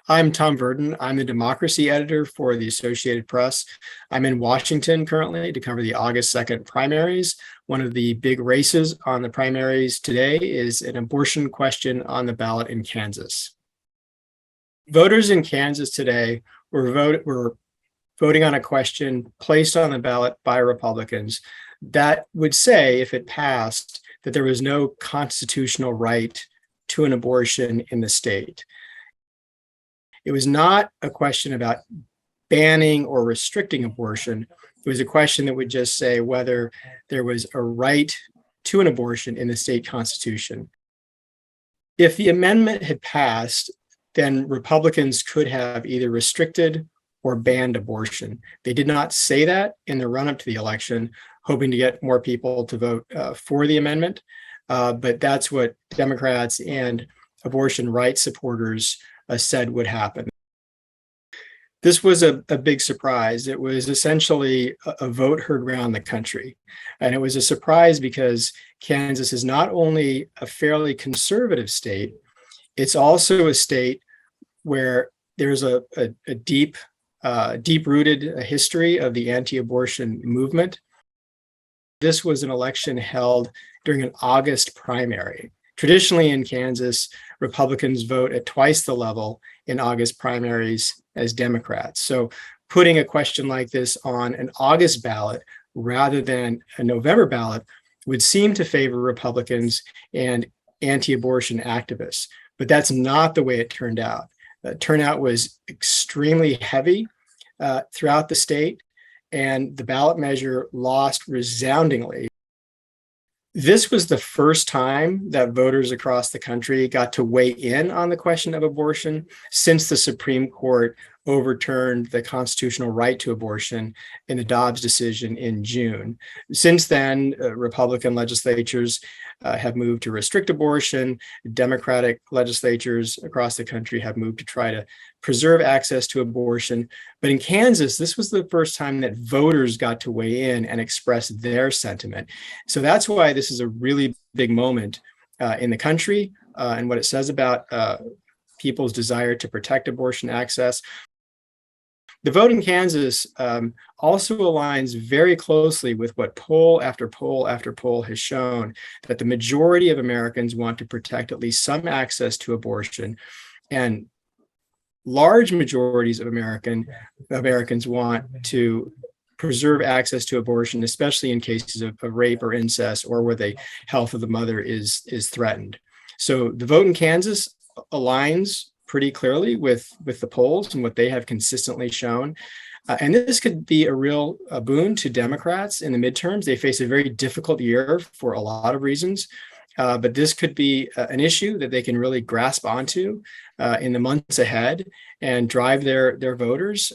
I'm Tom Verdin. I'm the democracy editor for the Associated Press. I'm in Washington currently to cover the August 2nd primaries. One of the big races on the primaries today is an abortion question on the ballot in Kansas. Voters in Kansas today were voting on a question placed on the ballot by Republicans that would say, if it passed, that there was no constitutional right to an abortion in the state. It was not a question about banning or restricting abortion. It was a question that would just say whether there was a right to an abortion in the state constitution. If the amendment had passed, then Republicans could have either restricted or banned abortion. They did not say that in the run-up to the election, hoping to get more people to vote for the amendment. But that's what Democrats and abortion rights supporters said would happen. This was a big surprise. It was essentially a vote heard around the country. And it was a surprise because Kansas is not only a fairly conservative state, it's also a state where there's a deep-rooted history of the anti-abortion movement. This was an election held during an August primary. Traditionally in Kansas, Republicans vote at twice the level in August primaries as Democrats. So putting a question like this on an August ballot rather than a November ballot would seem to favor Republicans and anti-abortion activists. But that's not the way it turned out. Turnout was extremely heavy throughout the state, and the ballot measure lost resoundingly. This was the first time that voters across the country got to weigh in on the question of abortion since the Supreme Court overturned the constitutional right to abortion in the Dobbs decision in June. Since then, Republican legislatures have moved to restrict abortion. Democratic legislatures across the country have moved to try to preserve access to abortion. But in Kansas, this was the first time that voters got to weigh in and express their sentiment. So that's why this is a really big moment in the country and what it says about people's desire to protect abortion access. The vote in Kansas also aligns very closely with what poll after poll after poll has shown, that the majority of Americans want to protect at least some access to abortion, and large majorities of Americans want to preserve access to abortion, especially in cases of rape or incest or where the health of the mother is threatened. So the vote in Kansas aligns pretty clearly with the polls and what they have consistently shown. And this could be a real boon to Democrats in the midterms. They face a very difficult year for a lot of reasons, but this could be an issue that they can really grasp onto in the months ahead and drive their voters